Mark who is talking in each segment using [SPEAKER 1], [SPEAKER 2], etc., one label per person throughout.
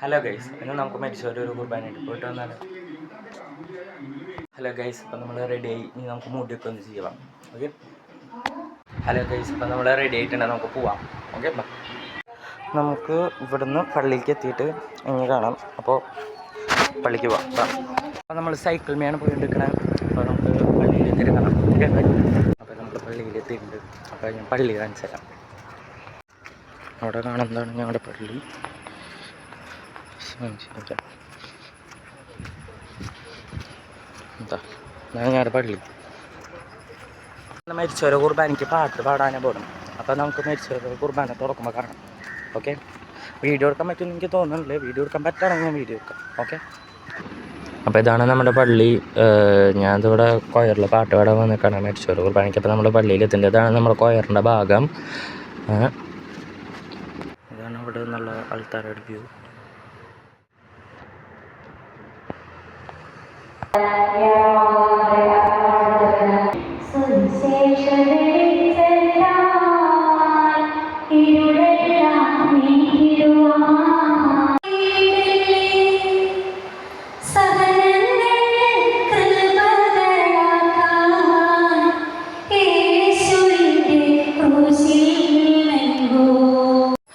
[SPEAKER 1] Hello guys, ഇന്ന് നമുക്ക് മരിച്ചവരെ ഒരു കുർബാനയായിട്ട് പോയിട്ട് വന്നാലോ. ഹലോ ഗൈസ്, ഇപ്പം നമ്മൾ റെഡിയായി. ഇനി നമുക്ക് മുടിയൊക്കെ ഒന്ന് ചെയ്യാം. ഓക്കെ. ഹലോ ഗൈസ്, ഇപ്പം നമ്മൾ റെഡി ആയിട്ടുണ്ടെങ്കിൽ നമുക്ക് പോവാം. ഓക്കെ. നമുക്ക് ഇവിടുന്ന് പള്ളിക്ക് എത്തിയിട്ട് ഇങ്ങനെ കാണാം. അപ്പോൾ പള്ളിക്ക് പോവാം. അപ്പോൾ നമ്മൾ സൈക്കിൾ മേയാണ് പോയിട്ടിരിക്കണത്. അപ്പോൾ നമുക്ക് പള്ളിയിലെത്തിയിട്ട് കാണാം. ഓക്കെ. അപ്പോൾ നമ്മൾ പള്ളിയിലെത്തിയിട്ടുണ്ട്. അപ്പോൾ ഞാൻ പള്ളി കാണിച്ചു തരാം. അവിടെ കാണുന്നതാണ് ഞങ്ങളുടെ പള്ളി. എന്താ ഞങ്ങളുടെ പള്ളി. മരിച്ചവരെ കുർബാനയ്ക്ക് പാട്ട് പാടാനേ പോകണം. അപ്പോൾ നമുക്ക് മരിച്ചവരെ കുർബാന തുറക്കുമ്പോൾ കാണാം. ഓക്കെ. വീഡിയോ എടുക്കാൻ പറ്റുമെന്ന് എനിക്ക് തോന്നുന്നില്ല. വീഡിയോ എടുക്കാൻ പറ്റുകയാണെങ്കിൽ ഞാൻ വീഡിയോ എടുക്കാം. ഓക്കെ. അപ്പോൾ ഇതാണ് നമ്മുടെ പള്ളി. ഞാനിവിടെ കൊയറിൽ പാട്ട് പാടാൻ വന്നിട്ടാണ് മരിച്ചവരെ കുർബാനയ്ക്ക്. അപ്പോൾ നമ്മുടെ പള്ളിയിൽ എത്തുന്നത്. ഇതാണ് നമ്മുടെ കൊയറിൻ്റെ ഭാഗം. ഇതാണ് ഇവിടെ നല്ല ആൾക്കാരുടെ വ്യൂ.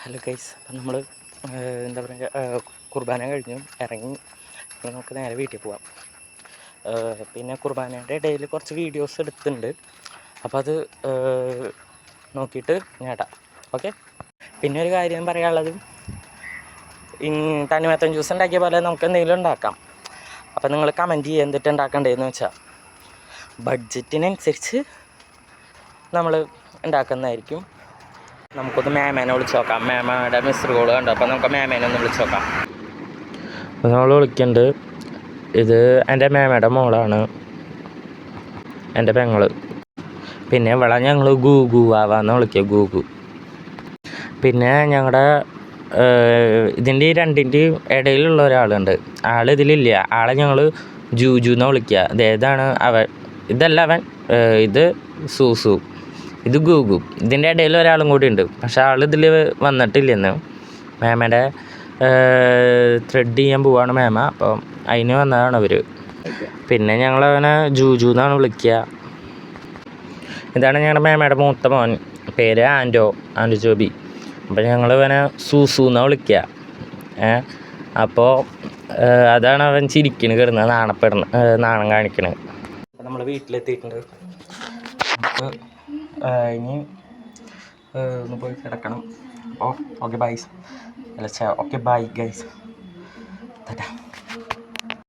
[SPEAKER 1] ഹലോ ഗൈസ്, അപ്പം നമ്മൾ എന്താ പറയുക, കുർബാന കഴിഞ്ഞു ഇറങ്ങി. നമുക്ക് നേരെ വീട്ടിൽ പോവാം. പിന്നെ കുർബാനയുടെ ഇടയിൽ കുറച്ച് വീഡിയോസ് എടുത്തിട്ടുണ്ട്. അപ്പോൾ അത് നോക്കിയിട്ട് നേടാം. ഓക്കെ. പിന്നെ ഒരു കാര്യം പറയാനുള്ളത്, തണ്ണിമത്തൻ ജ്യൂസ് ഉണ്ടാക്കിയ പോലെ നമുക്ക് എന്തെങ്കിലും ഉണ്ടാക്കാം. അപ്പോൾ നിങ്ങൾ കമൻറ്റ് ചെയ്യുക എന്തിട്ട് ഉണ്ടാക്കേണ്ടതെന്ന് വെച്ചാൽ. ബഡ്ജറ്റിനനുസരിച്ച് നമ്മൾ ഉണ്ടാക്കുന്നതായിരിക്കും. നമുക്കൊന്ന് മേമേനെ വിളിച്ച് നോക്കാം. മേമയുടെ മിസ്ഡ് കോൾ കണ്ടു. അപ്പോൾ നമുക്ക് മേമേനെ ഒന്ന് വിളിച്ച് നോക്കാം. അപ്പോൾ നമ്മൾ വിളിക്കുന്നുണ്ട്. ഇത് എൻ്റെ മേമയുടെ മോളാണ്, എൻ്റെ പെങ്ങള്. പിന്നെ ഇവിടെ ഞങ്ങൾ ഗൂഗു ആവാന്ന് വിളിക്കുക, ഗൂഗു. പിന്നെ ഞങ്ങളുടെ ഇതിൻ്റെ രണ്ടിൻ്റെയും ഇടയിലുള്ള ഒരാളുണ്ട്. ആൾ ഇതിലില്ല. ആളെ ഞങ്ങൾ ജൂജു എന്ന് വിളിക്കുക. ഇതാണ് അവൻ. ഇതല്ല അവൻ. ഇത് സൂസു. ഇത് ഗൂഗു. ഇതിൻ്റെ ഇടയിൽ ഒരാളും കൂടി ഉണ്ട്. പക്ഷെ ആൾ ഇതിൽ വന്നിട്ടില്ലെന്ന്. മേമയുടെ ത്രെഡ് ചെയ്യാൻ പോവാണ് മേമ. അപ്പം അതിന് വന്നതാണ് അവർ. പിന്നെ ഞങ്ങളവനെ ജൂജു എന്നാണ് വിളിക്കുക. ഇതാണ് ഞങ്ങളുടെ മേമയുടെ മൂത്ത മോൻ. പേര് ആൻറ്റോ ജോബി. അപ്പോൾ ഞങ്ങൾ അവനെ സൂസു എന്നാണ് വിളിക്കുക. അപ്പോൾ അതാണ് അവൻ ചിരിക്കണ് കിടന്നത്, നാണം കാണിക്കണത്. അപ്പോൾ നമ്മൾ വീട്ടിലെത്തിയിട്ടുണ്ട്. നമുക്ക് ഇനി ഒന്ന് പോയി കിടക്കണം. അപ്പോൾ okay bye. Okay bye guys.